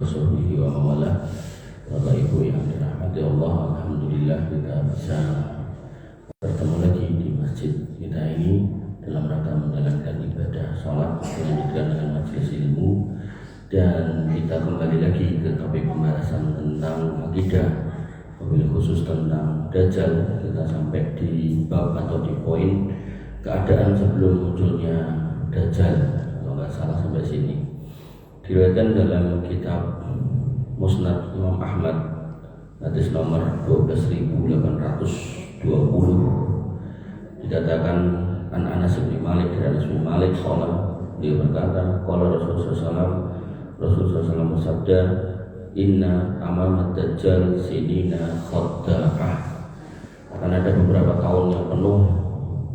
Sahbihi wa mawalah. Bapak Ibu yang dirahmati Allah, alhamdulillah kita bisa bertemu lagi di masjid kita ini dalam rangka menjalankan ibadah sholat, dilanjutkan dengan majelis ilmu, dan kita kembali lagi ke topik pembahasan tentang akidah, wabil khusus tentang Dajjal. Kita sampai di bab atau di poin keadaan sebelum munculnya Dajjal, kalau nggak salah sampai sini. Diriwayatkan dalam kitab Musnad Imam Ahmad hadis nomor 12.820, dikatakan an Anas bin Malik dari Anas bin Malik qala, dia berkata qala Rasulullah SAW bersabda, inna amamat dajjal sinina khadda'ah, akan ada beberapa tahun yang penuh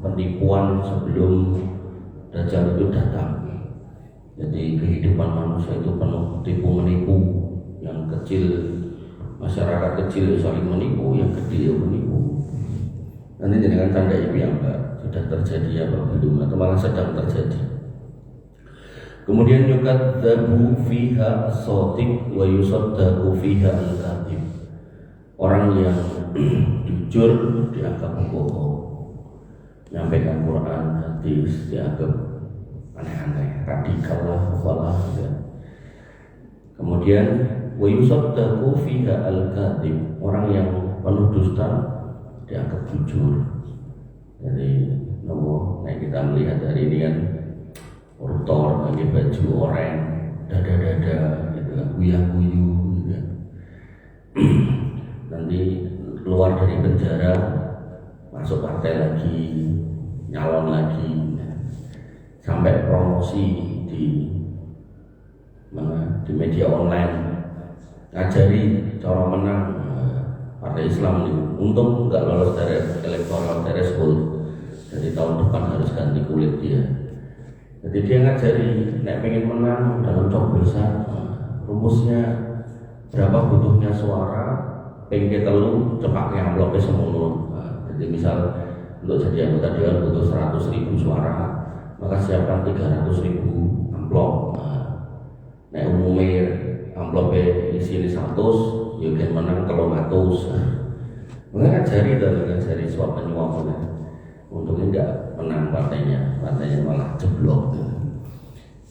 penipuan sebelum Dajjal itu datang. Jadi kehidupan manusia itu penuh tipu menipu, yang kecil, masyarakat kecil saling menipu, yang gede menipu. Nanti dengan tanda ini apa sudah terjadi apa belum, atau malah sedang terjadi. Kemudian yukadzabu fiha as-shadiq wa yusaddaqu fiha al-kadzib. Orang yang jujur dianggap bohong, menyampaikan Quran, hadis dianggap aneh-aneh, radikal lah, ya. Kemudian wa yusaddaqu fiha al-kadzib, orang yang penuh dusta dianggap jujur. Jadi kita melihat hari ini kan koruptor pakai baju oranye, dada-dada gitu kan, guya-guyu gitu kan. Nanti keluar dari penjara, masuk partai lagi, nyalon lagi, sampai promosi di media online, ngajari cara menang partai Islam ini. Untung nggak lolos dari electoral threshold, jadi tahun depan harus ganti kulit dia. Jadi dia ngajari, nek pengen menang dalam coblosan, rumusnya berapa butuhnya suara, pengen telu cepak amplopnya semono. Jadi misal untuk jadi anggota dewan butuh 100.000 suara, maka siapkan 300.000 amplop. Nah umumnya amplopnya isi 100, ya menang kalau 100. Mengajari dan mengajari suap penyuap, untungnya enggak menang partainya malah jeblok.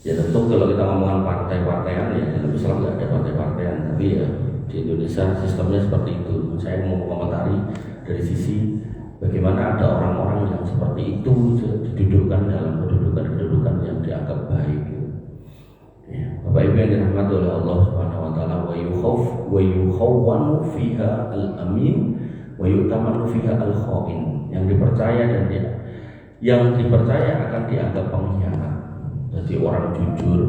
Ya tentu kalau kita ngomongin partai-partaian, ya dalam Islam enggak ada partai-partaian, tapi ya di Indonesia sistemnya seperti itu. Saya mau komentari dari sisi bagaimana ada orang-orang yang seperti itu didudukkan dalam kedudukan yang dianggap baik. Ya, Bapak Ibu yang dirahmati oleh Allah Subhanahu wa taala, wa yukhawwanu fiha al-amin wa yu'tamanu fiha al-kha'in. Yang dipercaya dan yang dipercaya akan dianggap pengkhianat. Jadi orang jujur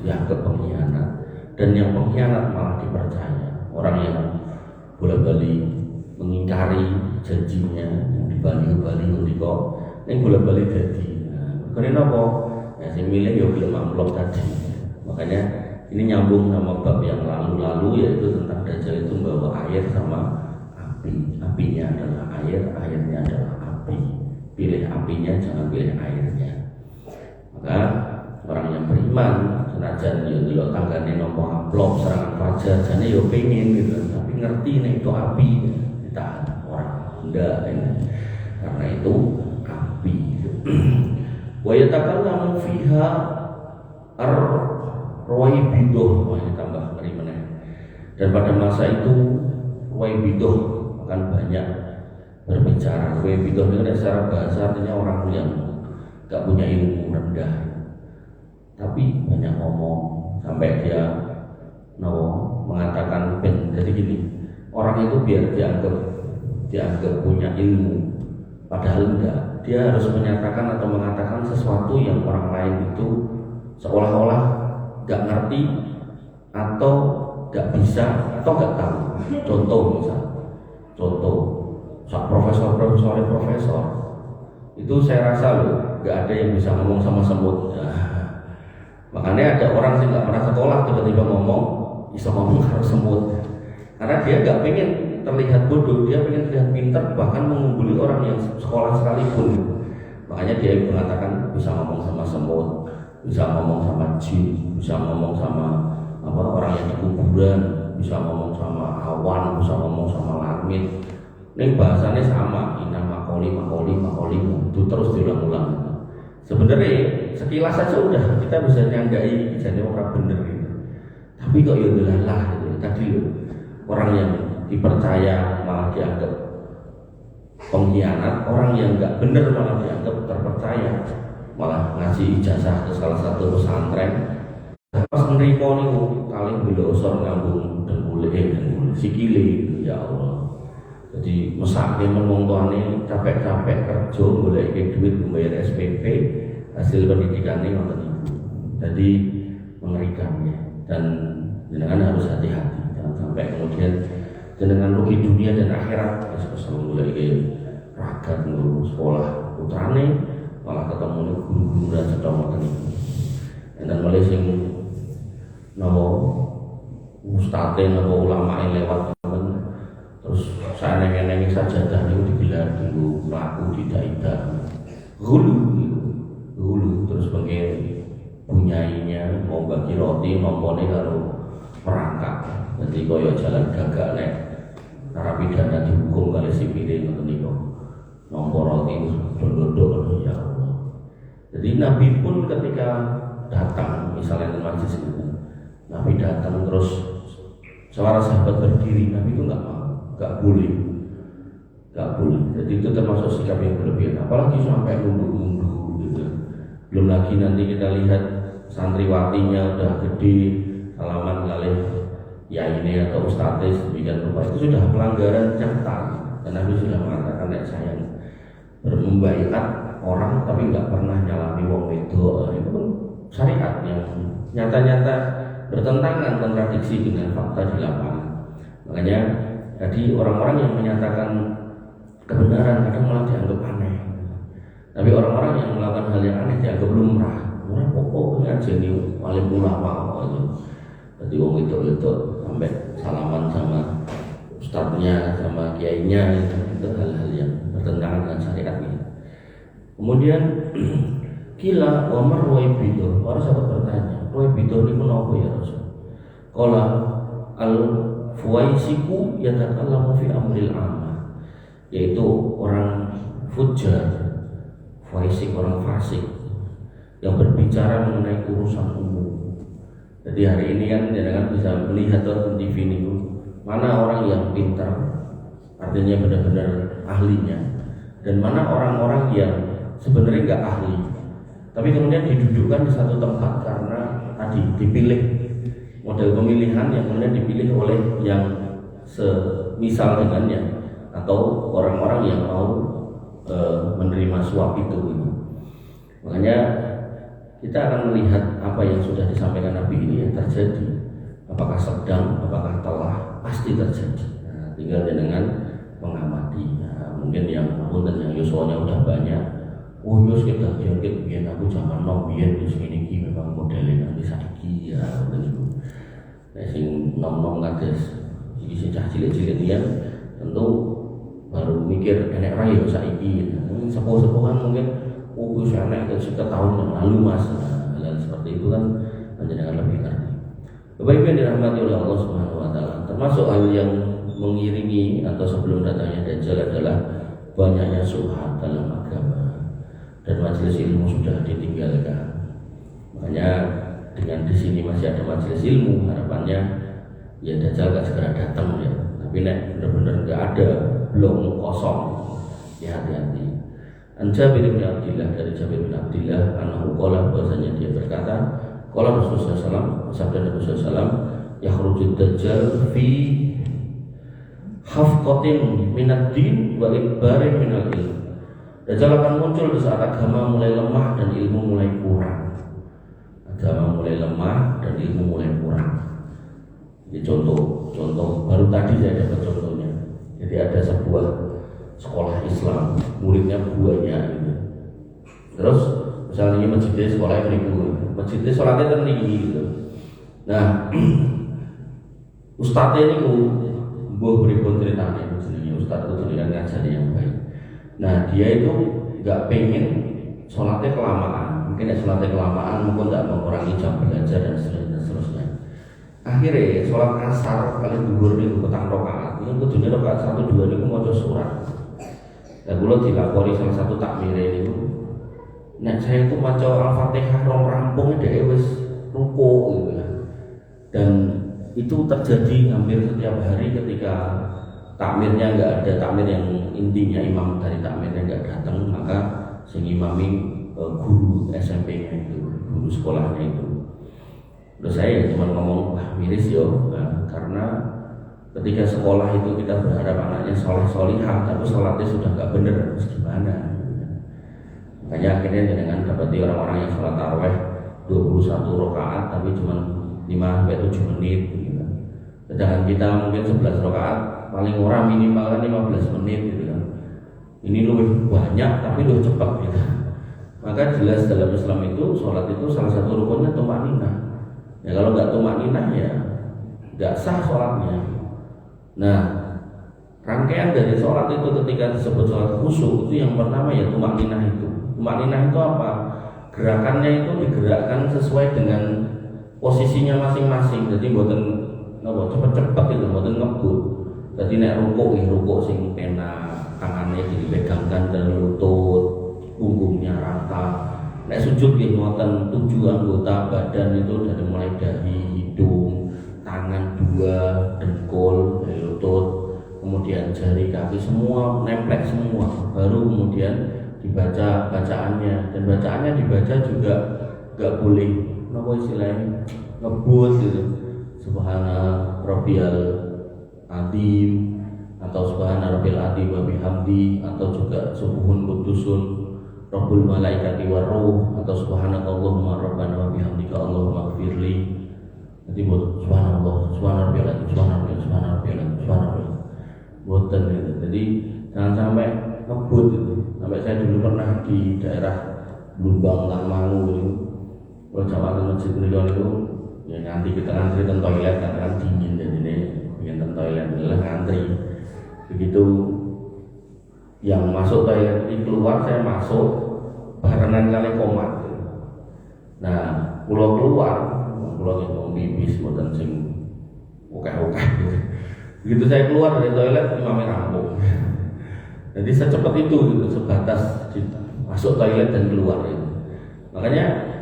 dianggap pengkhianat, dan yang pengkhianat malah dipercaya. Orang yang bolak-balik mengingkari janjinya yang dibalik-balik kok yang bolak-balik jadi. Karena apa? Ya saya milih ya film amplop tadi. Makanya ini nyambung sama bab yang lalu-lalu, yaitu tentang Dajjal itu membawa air sama api. Apinya adalah air, airnya adalah api. Pilih apinya, jangan pilih airnya. Maka orang yang beriman, senajan ya delok tanggane nomor amplop serangan fajar, jane yo pengen gitu, tapi ngerti nek itu api ditahan orang enggak ini. Karena itu api. Wa yatakallamu fiha ar-ruwaibidah, tambah ngeri meneh. Dan pada masa itu ruwaibidah akan banyak berbicara. Ruwaibidah itu secara bahasa artinya orang yang enggak punya ilmu, rendah, tapi banyak ngomong sampai dia mengatakan jadi gini, orang itu biar dianggap punya ilmu, padahal enggak. Dia harus menyatakan atau mengatakan sesuatu yang orang lain itu seolah-olah enggak ngerti atau enggak bisa atau enggak tahu. Contoh profesor itu saya rasa enggak ada yang bisa ngomong sama semut. Makanya ada orang yang nggak pernah sekolah tiba-tiba bisa ngomong harus semut, karena dia nggak pengen terlihat bodoh, dia pengen terlihat pintar, bahkan mengungguli orang yang sekolah sekalipun. Makanya dia mengatakan bisa ngomong sama semut, bisa ngomong sama jin, bisa ngomong sama orang yang di kuburan, bisa ngomong sama awan, bisa ngomong sama langit. Ini bahasanya sama, inna makoli itu terus diulang-ulang. Sebenarnya sekilas saja udah kita bisa nyanggai jadi orang bener gitu. Tapi kok ya delalah gitu. Tadi orang yang dipercaya malah dianggap pengkhianat, orang yang nggak bener malah dianggap terpercaya, malah ngasih ijazah ke salah satu pesantren. Pas nerima niku kali bilosor ngambung dengkule sikile gitu, ya Allah. Jadi mesake men wong tuane capek-capek kerja goleki duit membayar SPP, hasil pendidikannya ngoten niku. Jadi mengerikan ya. Dan jenengan harus hati-hati, jangan sampai kemudian jenengan rugi dunia dan akhirat. Kesel goleki ragat ngurus sekolah putrane malah ketemu guru-guru dan sedang ngoten niku. Dan mulai sing napa ustadz napa ulama yang lewat terus saya neng sajadah itu digelar dulu pelaku tidak hulu terus bagi bunyainya mau bagi roti nombone karo perangkap jadi koyo jalan gagak nek narapidana dihukum kali sipile ngoten niku nomor roti dodok ya Allah. Jadi Nabi pun ketika datang misalnya di majlis itu Nabi datang terus suara sahabat berdiri, Nabi itu nggak boleh. Jadi itu termasuk sikap yang berlebihan. Apalagi sampai nunduk gitu. Belum lagi nanti kita lihat santriwatinya udah gede, salaman kali ya ini atau ustadz demikian rupa itu sudah pelanggaran nyata. Dan Nabi sudah mengatakan saya membaiat orang tapi nggak pernah nyalami wong wedok. Itu pun syariat yang nyata-nyata bertentangan kontradiksi dengan fakta di lapangan. Makanya jadi orang-orang yang menyatakan kebenaran kadang malah dianggap aneh. Tapi orang-orang yang melakukan hal yang aneh dianggap lumrah. Lumrah pokoknya jadi wali ulama gitu. Jadi wong itu sampai salaman sama ustadznya sama kiainya itu hal-hal yang bertentangan dengan syariat ini. Kemudian kila Umar Ruwaibito, orang sahabat bertanya, Ruwaibito ini kenapa ya Rasul? Qala al-fuwaisiku yatakallamu fi amril amma, yaitu orang fujar, fuwaisik orang fasik yang berbicara mengenai urusan umum. Jadi hari ini kan jangan bisa melihat di TV ini mana orang yang pintar, artinya benar-benar ahlinya, dan mana orang-orang yang sebenarnya nggak ahli. Tapi kemudian didudukkan di satu tempat karena tadi dipilih model pemilihan yang kemudian dipilih oleh yang semisal dengannya atau orang-orang yang mau menerima suap itu. Makanya kita akan melihat apa yang sudah disampaikan Nabi ini yang terjadi. Apakah sedang, apakah telah, pasti terjadi. Nah, tinggal dengan mengamati. Nah, mungkin yang pun dan yang Yosua udah banyak. Oh Yos kita diangkat biar aku zaman nom biar di sini memang modelnya nanti saiki ya begitu. Nah sing nom kades iki sing cah cilik-cilik dia tentu baru mikir enek ra yo saiki. Sepuh-sepuhan mungkin wis enek sekitar tahun yang lalu Mas. Hal seperti itu kan menjadikan lebih ngerti. Bapak Ibu yang dirahmati oleh Allah Subhanahu wa taala, termasuk hal yang mengiringi atau sebelum datangnya Dajjal adalah banyaknya syubhat dalam agama. Dan majelis ilmu sudah ditinggalkan. Makanya dengan di sini masih ada majelis ilmu, harapannya ya Dajjal gak segera datang ya. Tapi nek benar-benar gak ada, belum kosong, ya hati-hati. An Jabir bin Abdillah, dari Jabir bin Abdillah, annahu qala, bahwasanya dia berkata, qala Rasulullah SAW, sabda Nabi SAW, yakhrujud Dajjal fi hafqatin minad din wa ikbarin minal ilm. Dajjal akan muncul di saat agama mulai lemah dan ilmu mulai kurang. Agama mulai lemah dan ilmu mulai kurang. Ini contoh baru tadi saya dapat contohnya. Jadi ada sebuah sekolah Islam, muridnya banyak gitu. Terus misalnya ini masjidnya sekolah beribu, masjidnya sholatnya tertinggi gitu. Nah, ustadznya ini buah berikut ceritanya, ustadz itu dengan ngajari yang baik. Nah dia itu nggak pengen sholatnya kelamaan, mungkin ya sholatnya kelamaan mungkin nggak mengurangi jam belajar dan seterusnya. Akhirnya sholat asar kali dhuwur niku petang rakaat. Niku kudune rakaat 1 2 niku maca surat. Lah kula dilakoni salah satu takmire niku. Nek saya itu maca Al-Fatihah rong rampung dhek wis ruku gitu ya. Dan itu terjadi hampir setiap hari ketika takmirnya nggak ada, takmir yang intinya imam dari takmirnya nggak datang, maka sing imami guru SMP-nya itu, guru sekolahnya itu. Terus saya cuma ngomong, wah miris yo, nah, karena ketika sekolah itu kita berharap anaknya soleh-solihah, tapi sholatnya sudah nggak bener, terus gimana? Makanya akhirnya dengan dapati orang-orang yang sholat taraweh 21 rakaat, tapi cuma 5-7 menit. Gitu. Sedangkan kita mungkin 11 rakaat, paling orang minimal kan 15 menit gitu kan. Ini lebih banyak, tapi lebih cepat gitu. Maka jelas dalam Islam itu sholat itu salah satu rukunnya tumaninah. Ya kalau nggak tumaninah ya nggak sah sholatnya. Nah, rangkaian dari sholat itu ketika disebut sholat khusyuk itu yang pertama ya tumaninah itu. Tumaninah itu apa? Gerakannya itu digerakkan sesuai dengan posisinya masing-masing. Jadi buatan cepet-cepet itu, buatan ngebut. Jadi nek rukuk sing pena tangannya dipegangkan dan lutut, punggungnya rata. Nek sujud nggih ngoten 7 anggota badan itu dari mulai dahi, hidung, tangan 2, dengkul, lutut, kemudian jari kaki semua nemplek semua. Baru kemudian dibaca bacaannya, dan bacaannya dibaca juga enggak boleh napa istilahnya ngebut gitu. Subhana rabbiyal azim atau subhana rabbil azim wa bihamdi, atau juga subuhun qudusun rabbul malaikati war ruh, atau subhanakallahumma rabbana wa bihamdika allahumma ighfirli. Jadi buat subhanallah, subhanarabbil azim, subhanarabbil azim. Boten gitu. Jadi jangan sampai ngebut gitu. Sampai saya dulu pernah di daerah Lumbang Langmangu itu, kalau jamaah masjid itu ya nanti kita ngantri ke toilet karena kan dingin, jadi ini pengen toilet adalah ngantri. Begitu yang masuk toilet ini keluar, saya masuk barengan kali komat. Nah, pulau keluar, pulau itu bibis buatan sing oke. Begitu saya keluar dari toilet, imamnya rampung. Jadi secepat itu gitu, sebatas masuk toilet dan keluar itu. Makanya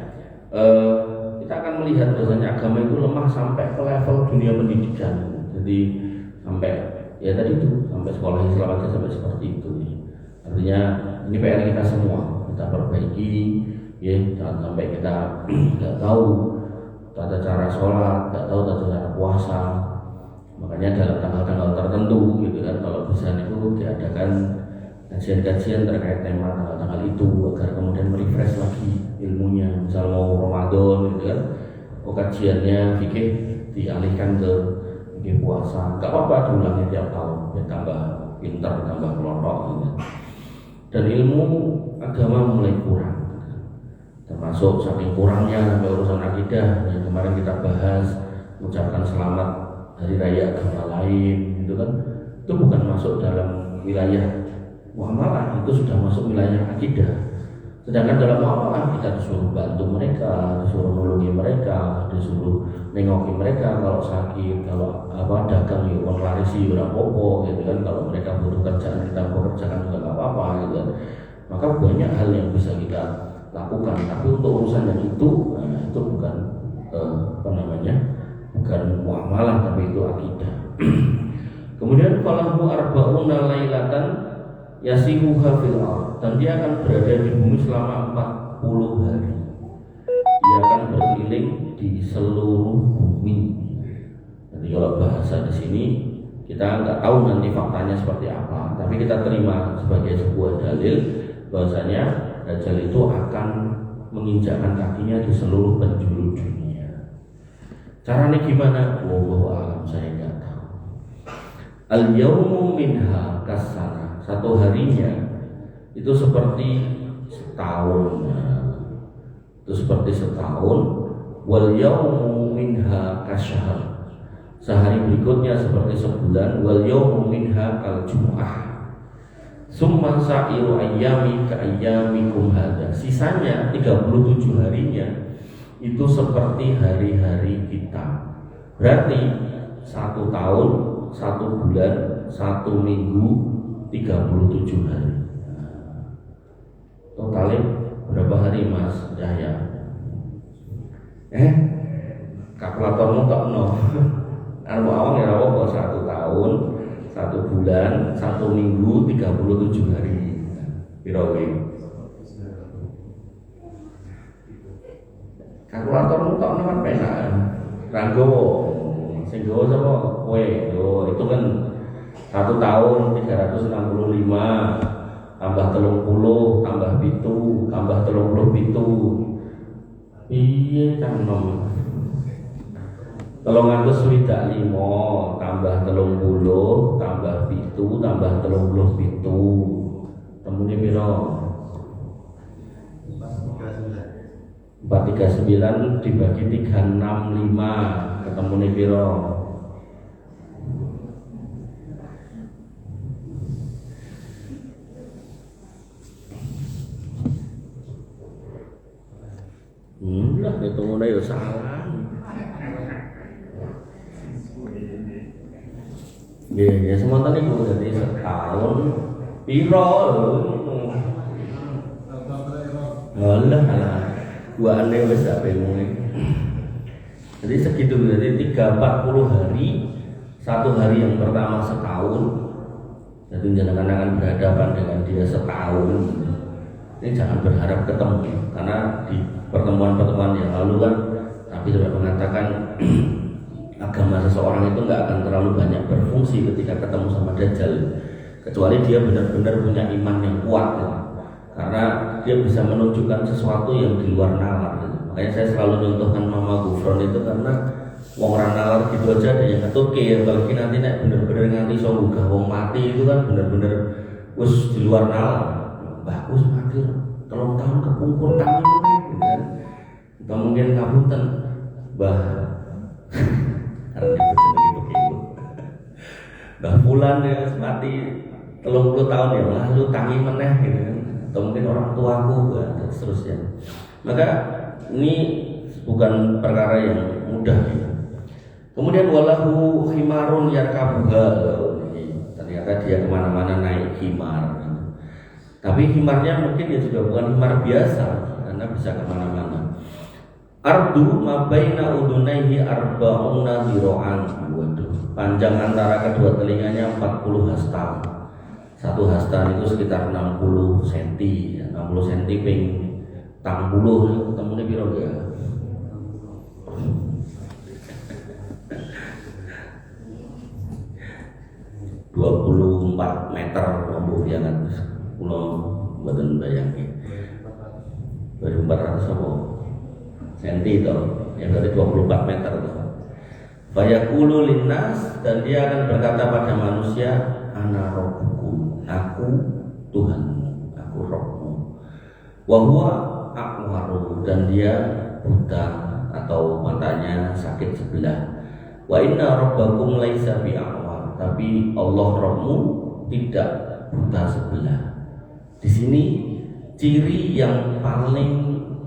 kita akan melihat bahwasanya agama itu lemah sampai ke level dunia pendidikan. Jadi sampai ya tadi itu sampai sekolah Islam aja sampai seperti itu nih. Artinya ini PR kita semua, kita perbaiki ya, jangan sampai kita nggak tahu tata cara sholat, nggak tahu tata cara puasa. Makanya dalam tanggal-tanggal tertentu gitu kan, kalau bisa itu diadakan kajian-kajian terkait tema tanggal-tanggal itu agar kemudian merefresh lagi ilmunya. Misal mau Ramadan gitu kan, kajiannya fikih dialihkan ke fikih puasa, nggak apa-apa diulangi tiap tahun, ya tambah pintar, tambah kelompok gitu. Dan ilmu agama mulai kurang, termasuk saking kurangnya sampai urusan akidah yang kemarin kita bahas, mengucapkan selamat hari raya agama lain gitu kan, itu bukan masuk dalam wilayah muamalah, itu sudah masuk wilayah akidah. Sedangkan dalam muamalah kita disuruh bantu mereka, disuruh nolongi mereka, disuruh nengoki mereka kalau sakit, kalau dagang ya larisi ora apa-apa gitu kan, kalau mereka butuh kerjaan kita bekerjakan juga nggak apa-apa gitu kan. Maka banyak hal yang bisa kita lakukan, tapi untuk urusan yang itu, nah, itu bukan bukan muamalah, tapi itu akidah. Kemudian falahu arba'una lailatan yasihuha fil ardh, dan dia akan berada di bumi selama 40 hari. Dia akan berkeliling di seluruh bumi. Jadi kalau bahasa di sini kita nggak tahu nanti faktanya seperti apa, tapi kita terima sebagai sebuah dalil bahwasanya Dajjal itu akan menginjakkan kakinya di seluruh penjuru dunia. Caranya gimana? Wallahu a'lam, saya nggak tahu. Al-yawmu minha kasana, satu harinya itu seperti setahun. Itu seperti setahun. Wal yawmu minha kasyahr, sehari berikutnya seperti sebulan. Wal yawmu minha kal jum'ah. Summa sa'iru ayyami ka ayyamikum hadza, sisanya 37 harinya itu seperti hari-hari kita. Berarti 1 tahun, 1 bulan, 1 minggu, 37 hari. Totalnya berapa hari Mas Yahya? Kalkulatormu kok no? Anu awang ya apa 1 tahun, 1 bulan, 1 minggu, 37 hari. Piro iki? Kalkulatormu kok no pena? Ranggo, sing gowo sapa? Kowe. Yo, itu kan 1 tahun 365 tambah 30 tambah 7 tambah 37. Piye kan nom? 365 tambah 30 tambah 7 tambah 37. Temune piro? 439 dibagi 365 ketemune piro? Lah hitungane ya salah. Ya semonten niku dadi setahun piro lho. Alah. Buane wis gak bingung. Jadi segitu berarti 340 hari. 1 hari yang pertama setahun. Jadi jangan akan berhadapan dengan dia setahun. Ini jangan berharap ketemu, karena di pertemuan-pertemuan yang lalu kan Nabi sudah mengatakan agama seseorang itu nggak akan terlalu banyak berfungsi ketika ketemu sama Dajjal, kecuali dia benar-benar punya iman yang kuat ya. Karena dia bisa menunjukkan sesuatu yang di luar nalar gitu. Makanya saya selalu contohkan Mama Gufron itu karena wong ra nalar gitu aja ada yang ngetuke ya, apalagi nanti nek bener-bener nganti iso gugah wong mati itu kan bener-bener wis di luar nalar. Bagus mati 3 tahun kepungkur tangi gitu kan. Atau mungkin ngapunten Mbah karena itu begitu gitu. Mbah Fulan ya mati 30 tahun yang lalu tangi meneh gitu kan. Atau mungkin orang tuaku dan seterusnya. Maka ini bukan perkara yang mudah gitu. Kemudian walahu khimarun yarkabuha, ternyata dia kemana-mana naik khimar. Tapi khimarnya mungkin ya juga bukan khimar biasa, karena bisa kemana-mana. Ardu mabaina udunaihi arba'una zira'an. Waduh, panjang antara kedua telinganya 40 hasta. 1 hasta itu sekitar 60 cm, 60 cm ping 60 ketemune piro ya? 24 meter ombo ya kan. Kulo mboten bayangke. 2400 apa? Senti itu, yang dari 24 meter itu. Fayaqulu linnas, dan dia akan berkata pada manusia, ana rabbukum, aku Tuhanmu, aku Rabbmu. Wa huwa aqwaru, dan dia buta atau matanya sakit sebelah. Wa inna rabbakum laisa bi'aqwar, tapi Allah Rabbmu tidak buta sebelah. Di sini ciri yang paling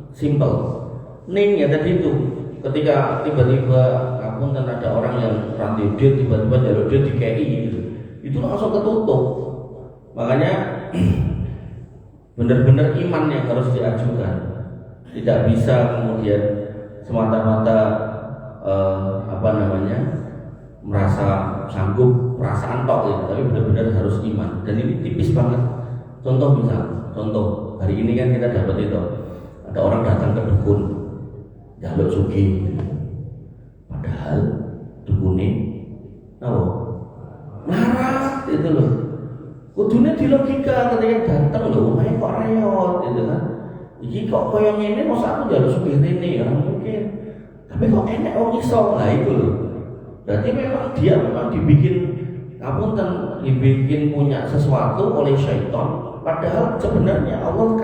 simpel. Ning ya tadi itu, ketika tiba-tiba dan ada orang yang rantai dia tiba-tiba jalur dia di KI gitu, itu langsung ketutup. Makanya benar-benar iman yang harus diajukan. Tidak bisa kemudian semata-mata merasa sanggup, perasaan tok gitu, tapi benar-benar harus iman. Dan ini tipis banget. Contoh hari ini kan kita dapat itu, ada orang datang ke dukun jaluk sugih, padahal dukune marah itu loh. Kudune di logika ketika datang loh, omahe kok reot gitu kan. Iki kok koyo ngene mosok aku jaluk sugih rene ya mungkin. Tapi kok enek wong iso. Nah itu loh. Berarti memang dia dibikin punya sesuatu oleh syaitan, padahal sebenarnya Allah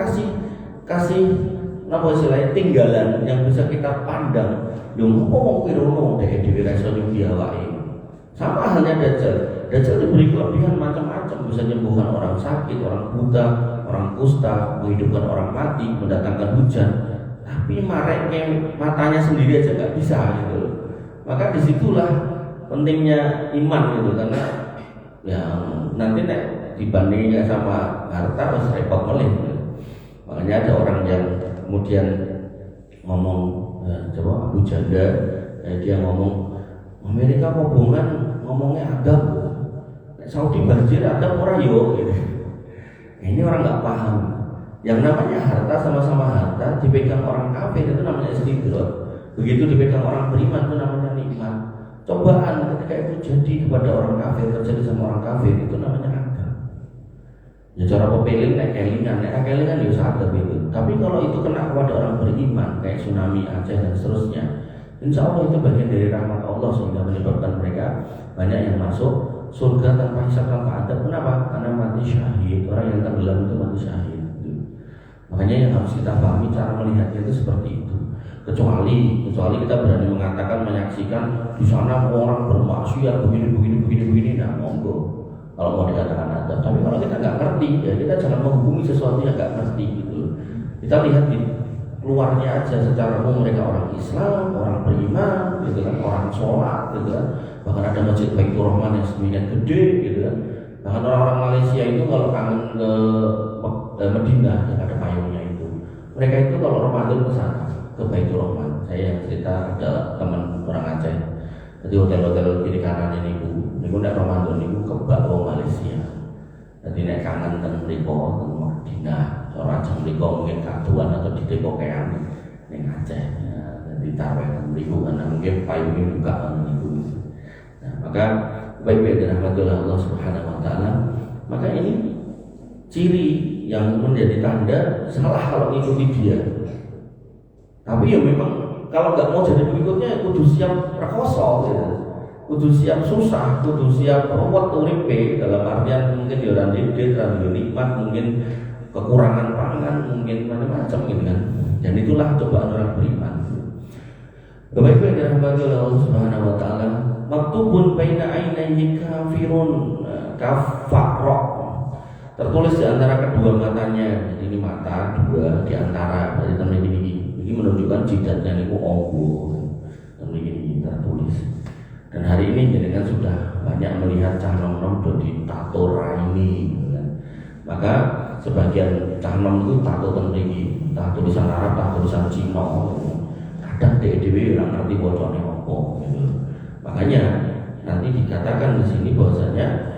kasih napa istilahnya tinggalan yang bisa kita pandang. Lho kok pirono dhewe rasa nyugi awake. Sama halnya Dajjal diberi kelebihan macam-macam, bisa menyembuhkan orang sakit, orang buta, orang kusta, menghidupkan orang mati, mendatangkan hujan. Tapi mareknya matanya sendiri aja nggak bisa gitu. Maka disitulah pentingnya iman gitu, karena ya nanti dibandingnya sama harta harus repot melih. Makanya ada orang yang kemudian ngomong, coba Abu Janda, dia ngomong Amerika kobongan ngomongnya adab, Saudi banjir adab orang yo gitu. Ini orang nggak paham. Yang namanya harta sama-sama harta dipegang orang kafir itu namanya istidrak. Begitu dipegang orang beriman itu namanya nikmat. Cobaan ketika itu jadi kepada orang kafir, terjadi sama orang kafir, itu namanya adab. Ya cara pepeling naik kelingan ya sadar itu. Tapi kalau itu kena kepada orang beriman kayak tsunami Aceh dan seterusnya, insya Allah itu bagian dari rahmat Allah sehingga menyebabkan mereka banyak yang masuk surga tanpa hisab tanpa adab. Kenapa? Karena mati syahid. Orang yang tenggelam itu mati syahid. Makanya yang harus kita pahami cara melihatnya itu seperti itu. Kecuali kita berani mengatakan, menyaksikan di sana orang bermaksiat begini, nah monggo. Kalau mau dikatakan adab. Tapi kalau kita nggak ngerti, ya kita jangan menghubungi sesuatu yang nggak ngerti gitu. Kita lihat di luarnya aja, secara umum mereka orang Islam, orang beriman, gitu kan, orang sholat, gitu kan. Bahkan ada masjid Baitur Rahman yang sedemikian gede, gitu kan. Bahkan orang-orang Malaysia itu kalau kangen ke Madinah yang ada payungnya itu, mereka itu kalau Ramadan ke sana ke Baitur Rahman. Saya yang cerita ada teman orang Aceh. Jadi hotel-hotel kiri kanan ini tidak Ramadan itu kebak Malaysia. Jadi naik kangen dan mereka ke Madinah. Orang Aceh mereka mungkin katuan atau di Depokean yang Aceh. Jadi taruh dan mereka karena mungkin payungnya buka itu. Nah, maka baik-baik dan rahmatullah Allah Subhanahu Wa Taala. Maka ini ciri yang menjadi tanda salah kalau ngikuti dia. Tapi ya memang kalau nggak mau jadi pengikutnya, kudu siap rekoso, gitu. Kudu siap susah, kudu siap ruwet uripe, dalam artian mungkin dia orang dede, orang nikmat, mungkin kekurangan pangan, mungkin macam-macam gitu kan. Dan itulah cobaan orang beriman. Baik-baik dan Allah Subhanahu Wa Taala. Maktubun baina ainaihi kafirun kafara. Tertulis di antara kedua matanya. Jadi ini mata dua di antara, berarti teman ini menunjukkan jidatnya niku ombo. Teman ini tertulis. Dan hari ini jenengan sudah banyak melihat cah nom-nom do ditato raini, kan? Maka sebagian cah nom itu tato teng mriki, tato tulisan Arab, tato tulisan Cina. Kadang dhewe ora ngerti bacane apa gitu. Makanya nanti dikatakan di sini bahwasanya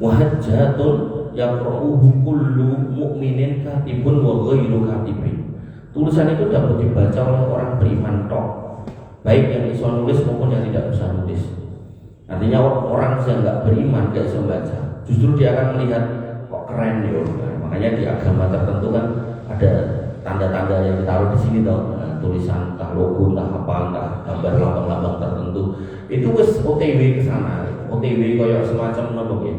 wahajatun yaqra'uhu kullu mu'minin katibun wa ghairu katibin. Tulisan itu dapat dibaca oleh orang beriman tok, baik yang bisa nulis maupun yang tidak bisa nulis. Artinya orang yang nggak beriman tidak bisa baca, justru dia akan melihat kok keren ya. Makanya di agama tertentu kan ada tanda-tanda yang ditaruh di sini toh, tulisan entah logo, entah apa, entah gambar lambang-lambang tertentu. Itu wis OTW ke sana. OTW koyo semacam nopo nggih.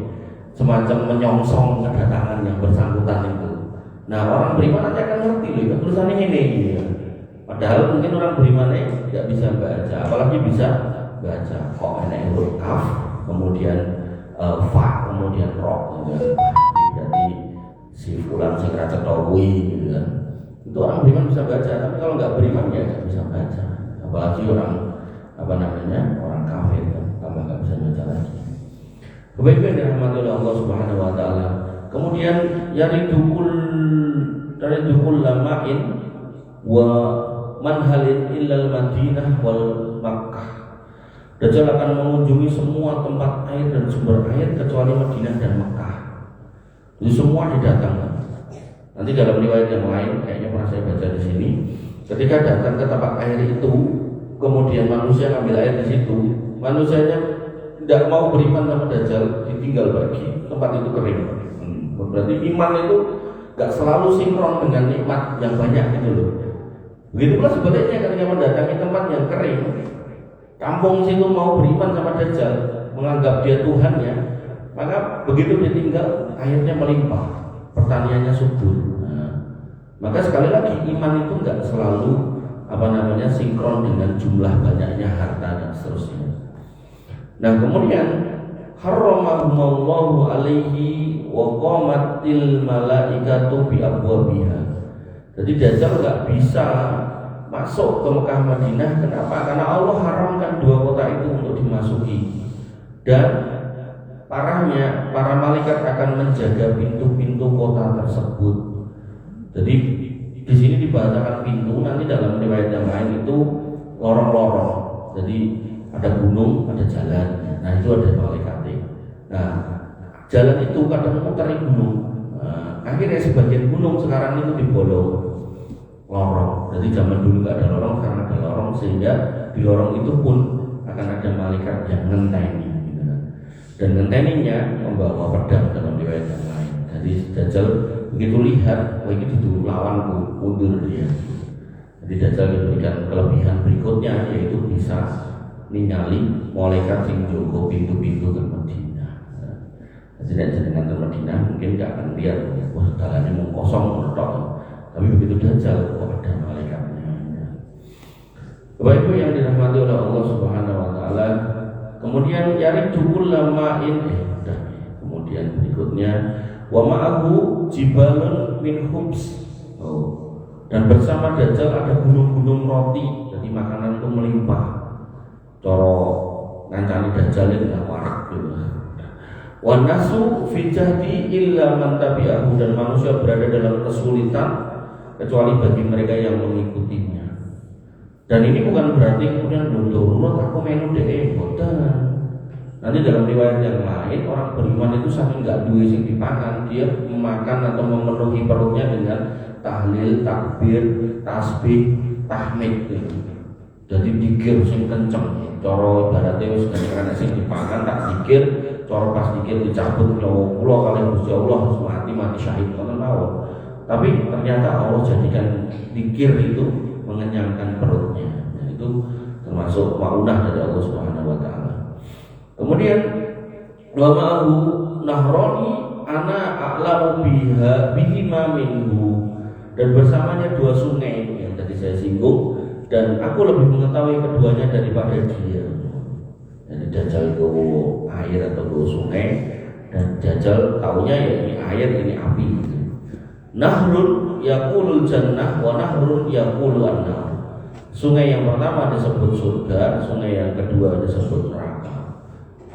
Semacam menyongsong kedatangan yang bersangkutan itu. Nah, orang beriman nanti akan ngerti loh, tulisannya ini. Padahal mungkin orang beriman tidak bisa baca, apalagi bisa baca. Kok enak huruf kaf, kemudian fa, kemudian ro. Jadi si fulan sing ra cetowi gitu kan. Itu orang beriman bisa baca, tapi kalau nggak beriman ya nggak bisa baca. Apalagi orang orang kafir kan, tambah nggak bisa baca lagi. Kebaikan dan rahmatullah Allah Subhanahu Wa Taala. Kemudian yaridukul lamain wa manhalin illal Madinah wal Makkah. Dajjal akan mengunjungi semua tempat air dan sumber air kecuali Madinah dan Makkah. Jadi semua didatangkan. Nanti dalam riwayat yang lain, kayaknya pernah saya baca di sini, ketika datang ke tempat air itu, kemudian manusia ambil air di situ, manusianya tidak mau beriman sama Dajjal, ditinggal pergi, tempat itu kering. Berarti iman itu gak selalu sinkron dengan nikmat yang banyak gitu loh. Begitu pula sebaliknya ketika mendatangi tempat yang kering, kampung situ mau beriman sama Dajjal, menganggap dia Tuhannya, maka begitu dia tinggal, airnya melimpah, pertaniannya subur. Maka sekali lagi iman itu gak selalu sinkron dengan jumlah banyaknya harta dan seterusnya. Nah kemudian harramahumullahu alaihi wa qamatil malaikatu bi abwabiha. Jadi Dajjal enggak bisa masuk ke Mekah Madinah. Kenapa? Karena Allah haramkan dua kota itu untuk dimasuki. Dan parahnya para malaikat akan menjaga pintu-pintu kota tersebut. Jadi di sini dibahasakan pintu, nanti dalam riwayat yang lain itu lorong-lorong. Jadi ada gunung, ada jalan. Nah itu ada malaikatnya. Nah jalan itu kadang mutari gunung. Akhirnya sebagian gunung sekarang itu dibolong lorong. Jadi zaman dulu nggak ada lorong, sekarang ada lorong, sehingga di lorong itu pun akan ada malaikat yang ngenteni, gitu kan. Dan ngenteninya membawa pedang dalam riwayat yang lain. Jadi Dajjal begitu lihat, wah ini itu lawanku, mundur dia. Jadi Dajjal diberikan kelebihan berikutnya, yaitu bisa ningali malaikat yang jaga pintu-pintu ke Madinah. Jadi dengan ke Madinah mungkin nggak akan lihat, wah jalannya mau kosong mentok. Tapi begitu Dajjal, kok ada malaikatnya. Bapak Ibu yang dirahmati oleh Allah Subhanahu Wa Taala. Kemudian yari dukul lamain, kemudian berikutnya wa ma'ahu jibalun min khubs. Dan bersama Dajjal ada gunung-gunung roti, jadi makanan itu melimpah. Coro ngancani Dajjal itu nggak warak gitu. Wa nasu fi jahdi illa man tabi'ahu, dan manusia berada dalam kesulitan kecuali bagi mereka yang mengikutinya. Dan ini bukan berarti kemudian nurut aku menu DE boten. Nanti dalam riwayat yang lain, orang beriman itu saking nggak duwe sing dipangan, dia memakan atau memenuhi perutnya dengan tahlil, takbir, tasbih, tahmid gitu. Jadi dikir sing kenceng. Cara ibaratnya wis kan sing dipangan tak dikir, cara pas dikir dicabut nyawa kula kali Gusti Allah harus mati syahid ngoten mawon. Tapi ternyata Allah jadikan dikir itu mengenyangkan perutnya. Nah, itu termasuk maunah dari Allah Subhanahu Wa Taala. Kemudian wa ma'ahu nahroni ana a'lamu bihima minhu, dan bersamanya dua sungai yang tadi saya singgung, dan aku lebih mengetahui keduanya daripada dia. Jadi Dajjal itu air atau dua sungai, dan Dajjal taunya ya ini air, ini api. Nahrun yaqulul jannah wa nahrun yaqulu an-nar. Sungai yang pertama disebut surga, sungai yang kedua disebut neraka.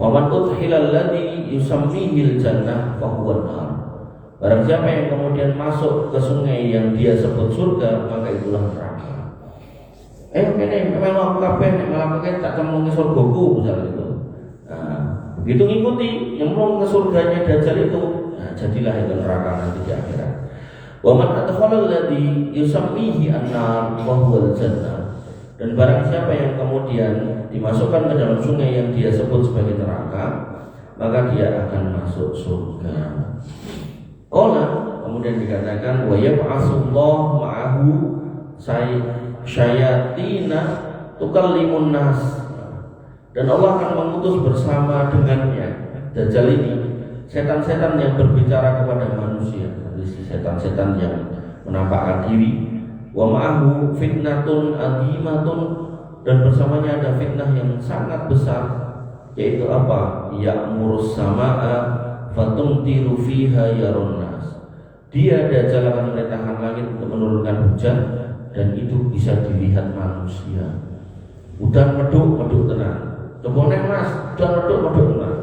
Wa man udkhila alladhi yusammihil jannah fa huwa an-nar. Barang siapa yang kemudian masuk ke sungai yang dia sebut surga, maka itulah neraka. Kene memang aku kabeh nek nglakuke tak cemplung ke surgaku misal itu. Nah, begitu ngikuti nyemplung ke surganya Dajjal itu, nah, jadilah itu neraka nanti di akhirat. Wa man adkhala alladhi yusammihi an-nar fa huwa al-jannah. Dan barang siapa yang kemudian dimasukkan ke dalam sungai yang dia sebut sebagai neraka, maka dia akan masuk surga. Qala, kemudian dikatakan wa yab'atsullahu ma'ahu syayatina tukallimun nas. Dan Allah akan mengutus bersama dengannya Dajjal ini setan-setan yang berbicara kepada manusia, setan-setan yang menampakkan diri. Wa ma'ahu fitnatun azimatun, dan bersamanya ada fitnah yang sangat besar, yaitu apa? Ya'murus sama'a fatumtiru fiha yarun nas. Dia Dajjal akan memerintahkan langit untuk menurunkan hujan, dan itu bisa dilihat manusia. Udan meduk tenang. Coba nek Mas, udan meduk tenang.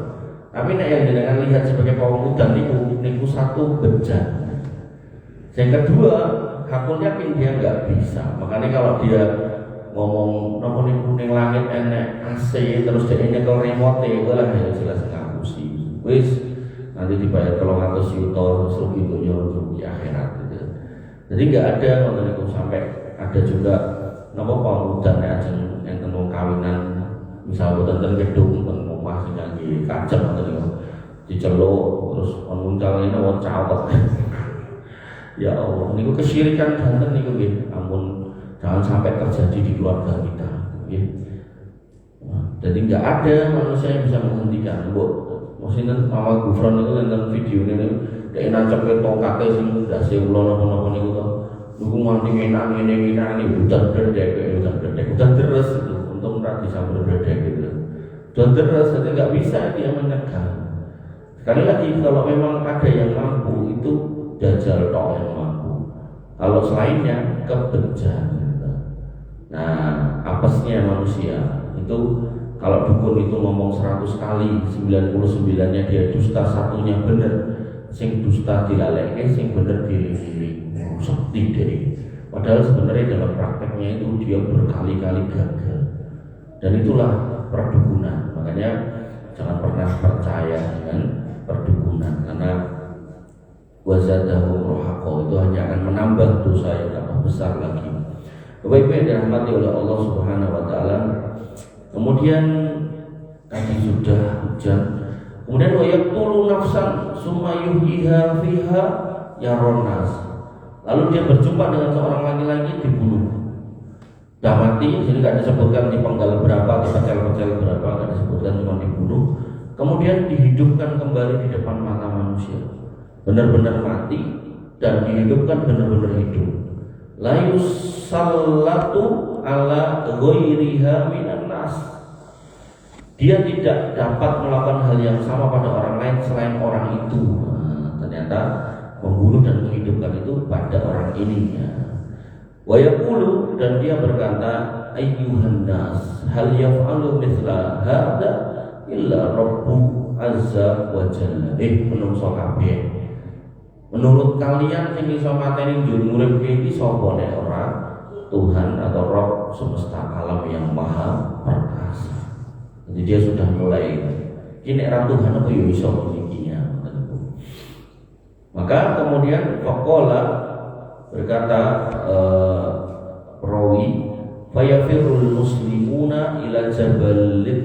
Tapi nek yang jenengan lihat sebagai pawang udan niku satu bejat. Yang kedua, hakul yakin dia nggak bisa. Makanya kalau dia ngomong nopo niku ning langit enek AC terus dia nyekel remote, lah ya jelas ngapusi. Wis nanti dibayar 300 juta terus rugi dunia rugi akhirat gitu. Jadi nggak ada ngoten niku, sampai ada juga nopo pawang udan ajeng yang temu kawinan misal boten gedung ten omah sing ngangge kacem ngoten niku. Diceluk terus muncul ini wong cawet. Ya Allah, niku kesyirikan banten niku nggih. Ampun, jangan sampai terjadi di keluarga kita, nggih. Jadi enggak ada manusia yang bisa menghentikan. Mbok, maksudnya awal gufron itu nonton video ini, dia nancap ke tongkatnya sing ndase ulo napa-napa niku to. Niku mandi enak ngene udan bledek udan terus itu. Untung ora bisa bledek gitu. Udan terus jadi enggak bisa dia menyegah. Sekali lagi, kalau memang ada yang mampu itu Dajjal tok yang mampu. Kalau selainnya kebencian. Nah, apesnya manusia itu, kalau dukun itu ngomong 100 kali 99-nya dia dusta, satunya bener. Sing dusta dilaleke, sing bener diri-diri. Sekti deh. Padahal sebenarnya dalam prakteknya itu dia berkali-kali gagal. Dan itulah perdukunan. Makanya jangan pernah percaya dengan perdukunan, karena wazadahum rohaqo, itu hanya akan menambah dosa yang tambah besar lagi. Bapak Ibu yang dirahmati oleh Allah Subhanahu wa taala. Kemudian tadi sudah hujan. Kemudian wa yaqtulu nafsan summa yuhyiha fiha yaronas. Lalu dia berjumpa dengan seorang laki-laki, dibunuh. Dah mati, jadi tidak disebutkan dipenggal berapa, dipecel-pecel berapa, tidak disebutkan, cuma dibunuh. Kemudian dihidupkan kembali di depan mata manusia. Benar-benar mati dan dihidupkan benar-benar hidup. La yusallatu ala ghairiha minan nas. Dia tidak dapat melakukan hal yang sama pada orang lain selain orang itu. Ternyata membunuh dan menghidupkan itu pada orang ini. Wa yaqulu, dan dia berkata, ayyuhan nas hal yaf'alu mithla hadza illa rabbu azza wa jalla. Menungso kabeh, menurut kalian sing iso mateni njur urip iki sapa nek ora Tuhan atau Rabb semesta alam yang maha perkasa. Jadi dia sudah mulai ini era Tuhan apa yo iso milikinya. Maka kemudian faqala, berkata perawi, fayafirul muslimuna ila jabalid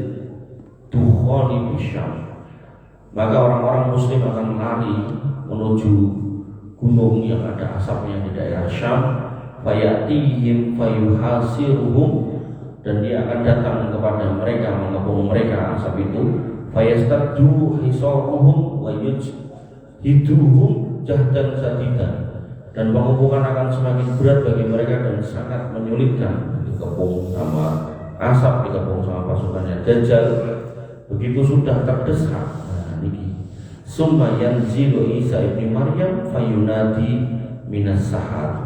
dukhani bisyam. Maka orang-orang muslim akan lari menuju gunung yang ada asapnya di daerah Syam. Fayatihim fayuhasiruhum, dan dia akan datang kepada mereka, mengepung mereka asap itu. Fayastaddu hisaruhum wa yujhiduhum jahdan sadidan, dan pengepungan akan semakin berat bagi mereka dan sangat menyulitkan. Dikepung sama asap, dikepung sama pasukannya Dajjal. Begitu sudah terdesak, summa yanzilu Isa ibn Maryam fayunadi minas sahar.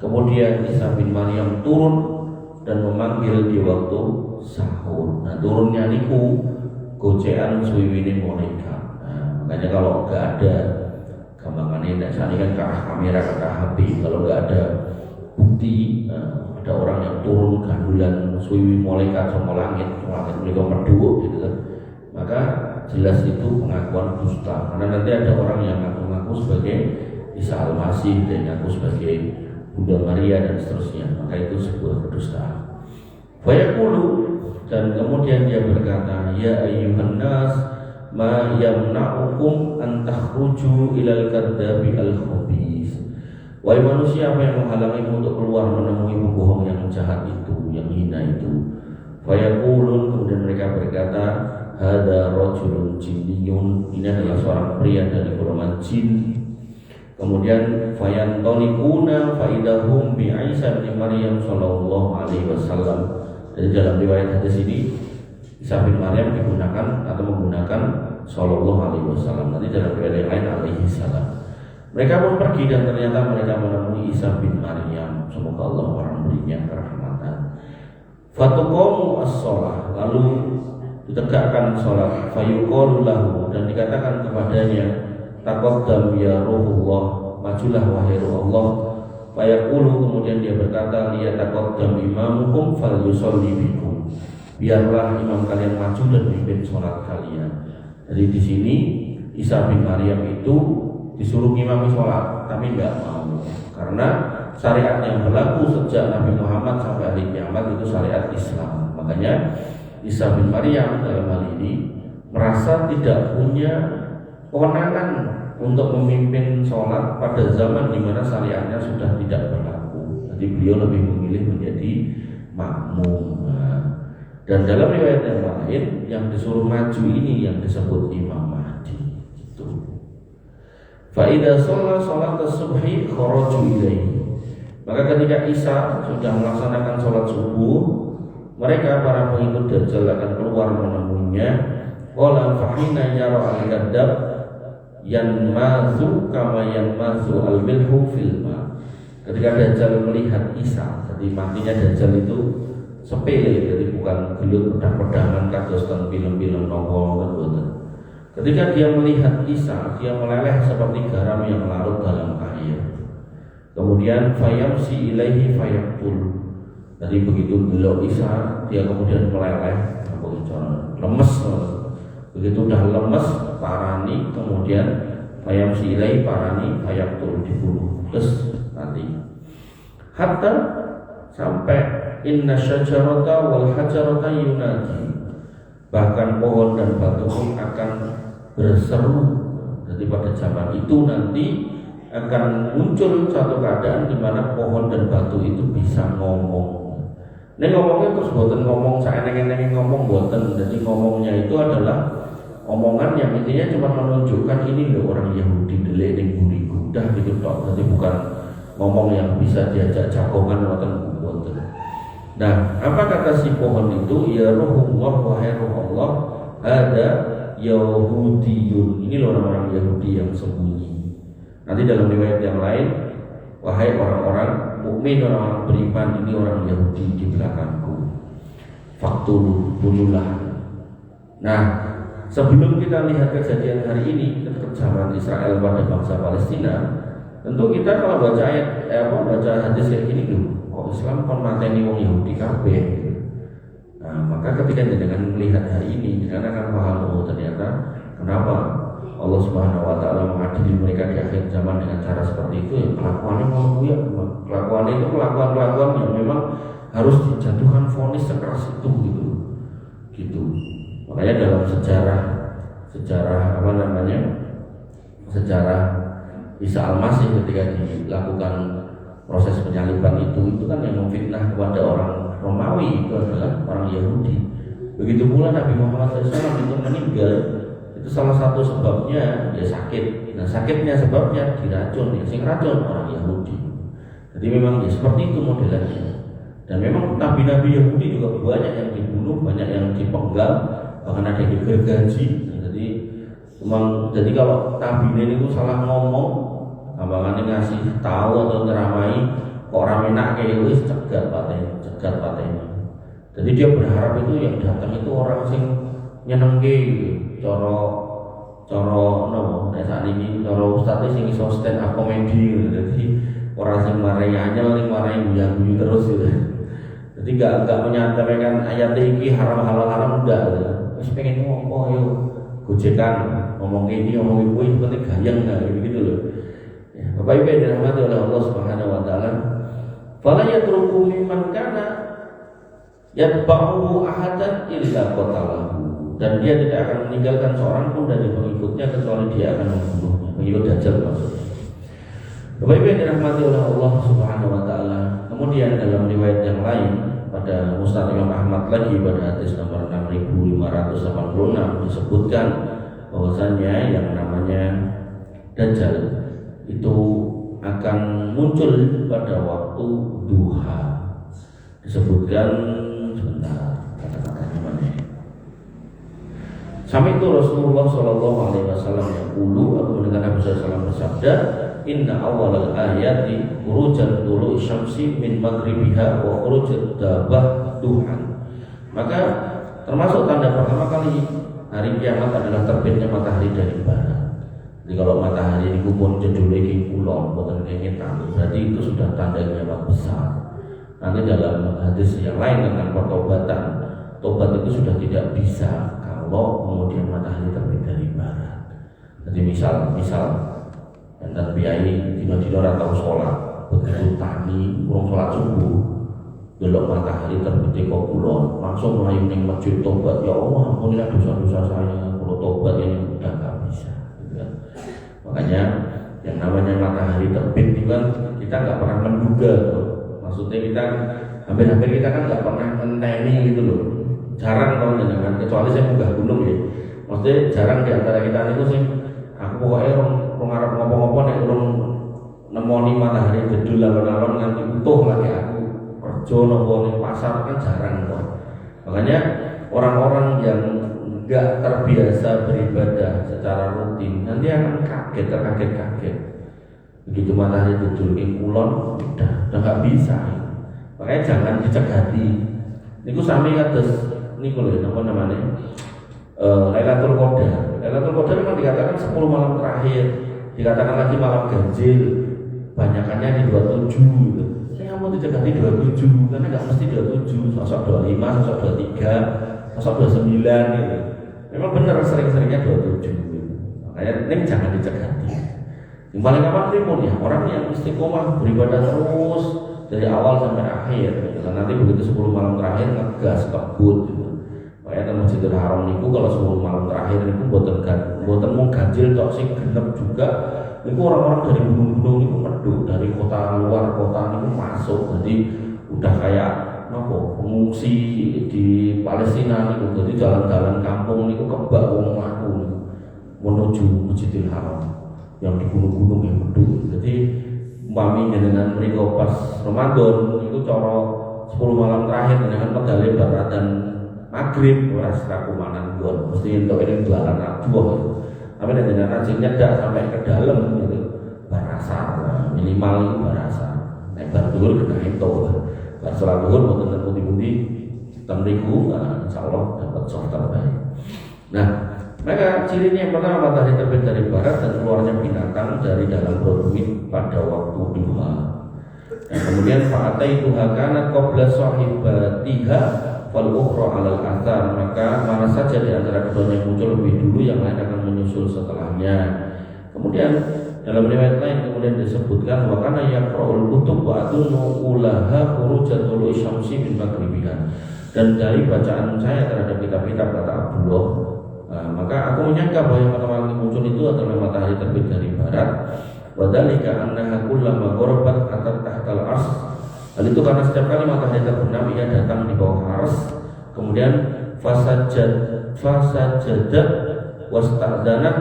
Kemudian Isa bin Maryam turun dan memanggil di waktu sahur. Nah, turunnya niku gocean suwiwine malaikat. Nah, makanya kalau enggak ada gampangannya, tidak saat ini kan ke arah kamera, ke arah HP. Kalau enggak ada bukti, ada orang yang turun gandulan suwi malaikat sama langit mereka medhu gitu kan, maka jelas itu pengakuan dusta. Karena nanti ada orang yang ngaku-ngaku sebagai Isa Al-Masih dan ngaku sebagai Bunda Maria dan seterusnya, maka itu sebuah kedustaan. Fayaqulu, dan kemudian dia berkata, ya ayyuhan nas ma yamna'ukum an takhruju ilal kadzabi al-khabis. Wahai manusia, apa yang menghalangimu untuk keluar menemui pembohong yang jahat itu, yang hina itu? Fayaqulun, kemudian mereka berkata, hada rajulun jinniyun, ini adalah seorang pria dari golongan jin. Kemudian fayantalikuna faidahum bi Isa bin Maryam sallallahu alaihi wasallam. Jadi dalam riwayat hadis ini Isa bin Maryam digunakan atau menggunakan sallallahu alaihi wasallam. Nanti dalam riwayat yang lain alaihi salam. Mereka pun pergi dan ternyata mereka menemui Isa bin Maryam. Semoga Allah memberinya kerahmatan. Fatuqamu as-shalah, lalu ditegakkan salat. Fayuqalu lahu, dan dikatakan kepadanya, taqaddam ya Ruhullah, majulah wahai Ruh Allah. Fayaqulu, kemudian dia berkata, liyataqaddam imamukum falyusolli bikum, biarlah imam kalian maju dan memimpin sholat kalian. Jadi di sini Isa bin Maryam itu disuruh imami sholat, tapi tidak mau, karena syariat yang berlaku sejak Nabi Muhammad sampai hari kiamat itu syariat Islam. Makanya Isa bin Maryam dalam hal ini merasa tidak punya kewenangan untuk memimpin sholat pada zaman di mana syariatnya sudah tidak berlaku. Jadi beliau lebih memilih menjadi makmum. Dan dalam riwayat yang lain, yang disuruh maju ini yang disebut Imam Mahdi. Itu. Fa'idha sholat subhi kharaju ilaihi. Maka ketika Isa sudah melaksanakan sholat subuh, mereka para pengikut Dajjal akan keluar menemuinya. Qala fahina yara al-kadzab yanmazu kama yanmazu al-milhu fil ma. Ketika Dajjal melihat Isa, jadi matinya Dajjal itu sepele, jadi bukan gelut pedang-pedangan kados teng film-film nopo ngoten. Ketika dia melihat Isa, dia meleleh seperti garam yang larut dalam air. Kemudian fayamsi ilaihi fayaqul. Jadi begitu delok Isa, dia kemudian meleleh, lemes. Begitu udah lemes, parani, kemudian fayamsi ilaihi parani fayaqul, dibunuh. Terus nanti hatta sampai inna syajarata wal hajarata yunadi, bahkan pohon dan batu pun akan berseru. Jadi pada zaman itu nanti akan muncul satu keadaan di mana pohon dan batu itu bisa ngomong. Ini ngomongnya terus buatan ngomong saeneng-eneng ngomong buatan. Jadi ngomongnya itu adalah omongan yang intinya cuma menunjukkan ini loh orang Yahudi delik ning buriku. Udah gitu tok. Jadi bukan ngomong yang bisa diajak jagongan buatan. Nah, apa kata si pohon itu? Ya ruhullah, wahai ruh Allah, ada Yahudiyun. Ini loh orang-orang Yahudi yang sembunyi. Nanti dalam riwayat yang lain, wahai orang-orang mukmin, orang-orang beriman, ini orang Yahudi di belakangku. Faktulu, bunuhlah. Nah, sebelum kita lihat kejadian hari ini, kekejaman Israel pada bangsa Palestina, tentu kita kalau baca ayat, baca hadis kayak gini loh, Islam kon mateni wong Yahudi kabeh. Nah, maka ketika dengan melihat hari ini, kita akan paham ternyata kenapa Allah Subhanahu wa taala mengadili mereka di akhir zaman dengan cara seperti itu. Ya kelakuannya mau ya, kelakuan itu kelakuan yang memang harus dijatuhkan vonis sekeras itu gitu. Makanya dalam sejarah sejarah Isa Al-Masih ketika dilakukan proses penyaliban itu kan yang memfitnah kepada orang Romawi itu adalah orang Yahudi. Begitu pula Nabi Muhammad SAW itu meninggal, itu salah satu sebabnya ya sakit. Nah sakitnya sebabnya diracun, ya sing racun orang Yahudi. Jadi memang ya seperti itu modelnya. Dan memang nabi-nabi Yahudi juga banyak yang dibunuh, banyak yang dipenggal, bahkan ada yang digergaji. Jadi kalau nabi ini salah ngomong, gampangannya ngasih tahu atau neramai kok rame nak kayak wis cegat pateni. Jadi dia berharap itu yang datang itu orang sing nyenengke coro nopo saat ini coro ustadz sing iso stand up comedy. Jadi orang sing marai anyel ning marai guyu terus gitu. Jadi enggak menyampaikan ayat iki haram halal haram udah gitu. Wis pengen ngomong yo gojekan ngomong ini ngomong kuwi seperti gayeng gitu loh. Bapak Ibu yang dirahmati oleh Allah Subhanahu wa taala, fala yatruku mimman kana yatba'uhu ahadan illa qatalahu, dan dia tidak akan meninggalkan seorang pun dari pengikutnya kecuali dia akan membunuhnya. Pengikut Dajjal maksudnya. Bapak Ibu yang dirahmati oleh Allah Subhanahu wa taala, kemudian dalam riwayat yang lain pada Musnad Imam Ahmad lagi pada hadis nomor 6586 disebutkan bahwasanya yang namanya Dajjal itu akan muncul pada waktu duha. Disebutkan sebentar kata-katanya mana? Sampai itu Rasulullah Shallallahu Alaihi Wasallam yang dulu, aku mendengar Nabi SAW bersabda, Inna awalal ayati khurujan tulu syamsi min maghribiha wa khurujat dabah duhan. Maka termasuk tanda pertama kali hari kiamat adalah terbitnya matahari dari barat. Jadi kalau matahari ini pun judul lagi kulon, bukan kenyetan, berarti itu sudah tanda kiamat besar. Nanti dalam hadis yang lain tentang pertobatan, tobat itu sudah tidak bisa kalau kemudian matahari terbit dari barat. Jadi misal dan biayai dino-dino atau sholat, begitu tani kurang sholat subuh, delok matahari terbit kok kulon, langsung melayu ning masjid tobat. Ya Allah, ampunilah dosa-dosa saya, kalau tobat ini udah nggak bisa. Makanya yang namanya matahari terbit itu kan kita nggak pernah menduga tuh. Maksudnya kita hampir-hampir kita kan nggak pernah menteni gitu loh. Jarang kalau jangan kecuali saya munggah gunung ya. Maksudnya jarang di antara kita itu sih. Aku pokoknya orang Arab ngomong-ngomong nek urung nemoni matahari jedul alon-alon nganti utuh lagi aku kerja nopo ning pasar kan jarang kok. Makanya orang-orang yang gak terbiasa beribadah secara rutin nanti akan terkaget. Begitu matahari judul kulon udah gak bisa. Makanya jangan dicegati. Niku sami kados niku lho apa namanya? Lailatul Qadar. Lailatul Qadar memang dikatakan 10 malam terakhir, dikatakan lagi malam ganjil, banyakannya di 27 gitu. Saya mau didekati 27 karena nggak mesti 27, sosok 25, sosok 23, sosok 29 gitu. Memang benar sering-seringnya 27 gitu. Makanya ini jangan dicegati. Yang paling aman pun ya orang yang istiqomah beribadah terus dari awal sampai akhir gitu. Dan nanti begitu 10 malam terakhir ngegas kebut gitu. Makanya Masjidil Haram niku kalau 10 malam terakhir niku mboten mung ganjil tok sing genep juga. Niku orang-orang dari gunung-gunung niku medhuk dari kota luar kota niku masuk. Jadi udah kayak apa pengungsi di Palestina niku. Jadi jalan-jalan kampung niku kebak wong mlaku menuju Masjidil Haram yang di gunung-gunung yang medhuk. Jadi umpami dengan mereka pas Ramadan niku cara 10 malam terakhir dengan pedale barat dan maghrib ora sekakumanan gon mesti entuk ini jualan aduh tapi nek jenengan ajeng nyedak sampai ke dalam gitu barasa minimal itu barasa nek bar dhuwur kena entuk bar salat dhuwur mboten ten pundi-pundi ten mriku insyaallah dapat soft terbaik. Nah, maka cirinya yang pertama matahari terbit dari barat dan keluarnya binatang dari dalam perut pada waktu duha. Dan kemudian fa'ataituha kanat qabla sahibatiha fal ukhra 'alal athar, maka mana saja di antara keduanya muncul lebih dulu, yang lain akan menyusul setelahnya. Kemudian dalam riwayat lain kemudian disebutkan wa kana yaqra'ul kutub wa adunu ulaha khurujatul syamsi min maghribiha. Dan dari bacaan saya terhadap kitab-kitab kata Abdullah, maka aku menyangka bahwa yang pertama kali muncul itu adalah matahari terbit dari barat. Wa dzalika annaha kullama gharabat atat tahtal ars. Hal itu karena setiap kali matahari terbenam ia datang di bawah ars. Kemudian fasajadat wasta'danat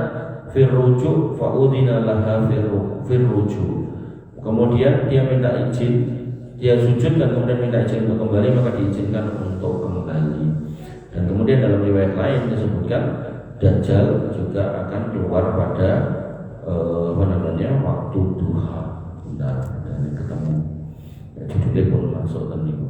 firruju fa'udina laha firruju. Kemudian dia minta izin, dia sujud dan kemudian minta izin untuk kembali, maka diizinkan untuk kembali. Dan kemudian dalam riwayat lain disebutkan Dajjal juga akan keluar pada waktu duha. Benar, dan ketemu. Judulnya pun masuk dan itu.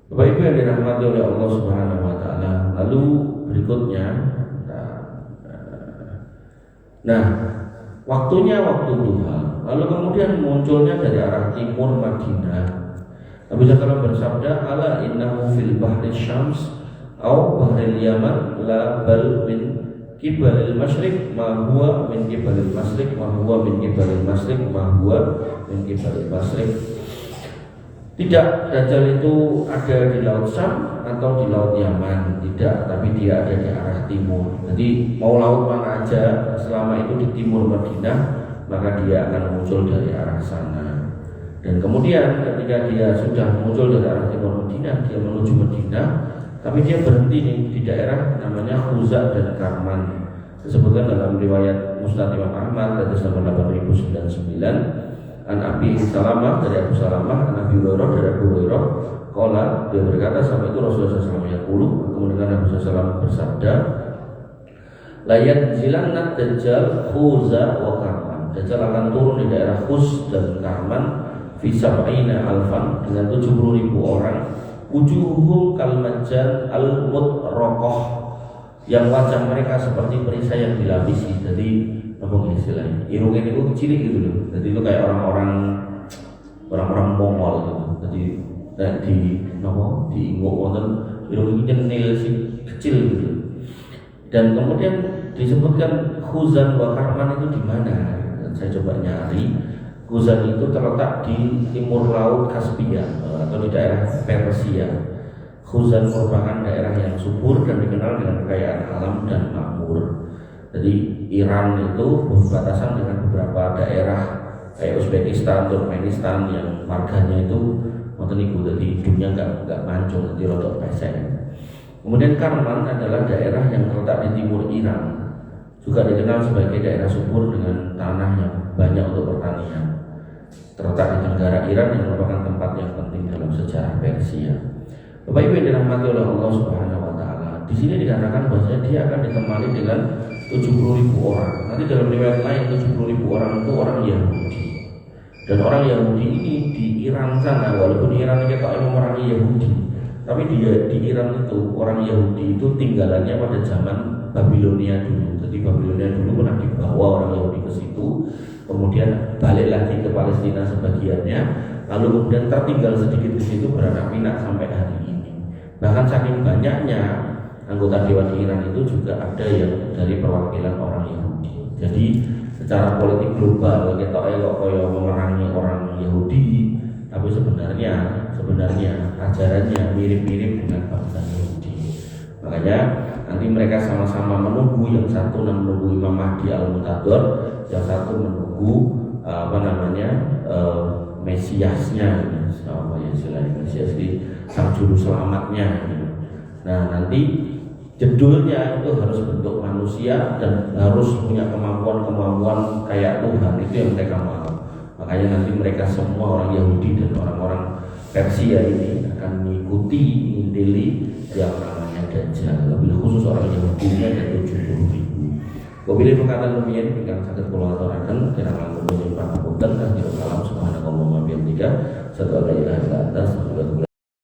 Bapak Ibu yang dirahmati oleh Allah Subhanahu Wa Taala. Lalu berikutnya, nah waktunya waktu duha. Lalu kemudian munculnya dari arah timur Madinah. Nabi SAW bersabda, ala innahu fil bahri syams au bahril yaman la bal min kibalil masyriq ma huwa min kibalil masyriq ma huwa min kibalil masyriq ma huwa min kibalil masyriq. Tidak, Dajjal itu ada di laut Syam atau di laut Yaman, tidak, tapi dia ada di arah timur. Jadi mau laut mana aja selama itu di timur Madinah, maka dia akan muncul dari arah sana. Dan kemudian ketika dia sudah muncul dari arah timur Madinah, dia menuju Madinah, tapi dia berhenti di daerah namanya Khuza dan Karman. Disebutkan dalam riwayat Musnad Imam Ahmad hadis nomor 8099 an Abi Salamah dari Abu Salamah, an Abi Hurairah dari Abu Hurairah, qala, dia berkata sampai itu Rasulullah SAW yaqulu, kemudian Nabi SAW bersabda, la yanzilanna Dajjal Khuza wa Karman. Dajjal akan turun di daerah Khuz dan Karman fi sab'ina alfan, dengan 70.000 orang, wujuhum kal majjan al mutraqah, yang wajah mereka seperti perisai yang dilapisi. Jadi apa istilahnya? Irungnya itu kecil gitu loh. Jadi itu kayak orang-orang Mongol gitu. Jadi di inguk wonten irungnya nil sing kecil gitu. Dan kemudian disebutkan Khuzan wa Karman itu di mana? Dan saya coba nyari. Khuzan itu terletak di timur laut Kaspia atau di daerah Persia. Khuzan merupakan daerah yang subur dan dikenal dengan kekayaan alam dan makmur. Jadi Iran itu berbatasan dengan beberapa daerah kayak Uzbekistan, Turkmenistan yang warganya itu wonten iku, jadi hidupnya enggak mancung, jadi rodok pesek. Kemudian Karman adalah daerah yang terletak di timur Iran, juga dikenal sebagai daerah subur dengan tanah yang banyak untuk pertanian. Terletak di tenggara Iran yang merupakan tempat yang penting dalam sejarah Persia. Bapak Ibu yang dirahmati oleh Allah Subhanahu Wa Taala, di sini dikatakan bahwasanya dia akan ditemani dengan 70.000 orang. Nah, Nanti dalam riwayat lain 70.000 orang itu orang Yahudi. Dan orang Yahudi ini di Iran sana, walaupun Iran kita emang orang Yahudi, tapi di Iran itu orang Yahudi itu tinggalannya pada zaman Babilonia dulu. Jadi Babilonia dulu pernah dibawa orang Yahudi ke situ, kemudian balik lagi ke Palestina sebagiannya, lalu kemudian tertinggal sedikit di situ beranak pinak sampai hari ini. Bahkan saking banyaknya anggota Dewan Iran itu juga ada yang dari perwakilan orang Yahudi. Jadi secara politik global kita kok memerangi orang Yahudi, tapi sebenarnya ajarannya mirip-mirip dengan bangsa Yahudi. Makanya nanti mereka sama-sama menunggu, yang satu menunggu Imam Mahdi Al-Muntadhir, yang satu menunggu Mesiasnya, apa ya istilahnya, Mesias di sang juru selamatnya. Nah nanti jedulnya itu harus bentuk manusia dan harus punya kemampuan kayak Tuhan, itu yang mereka mau. Makanya nanti mereka semua orang Yahudi dan orang-orang Persia ini akan mengikuti intili yang namanya Dajjal. Lebih khusus orang Yahudi ada 70.000. Wabillahi perkataan demikian, ingkang saged kula aturaken kirang langkung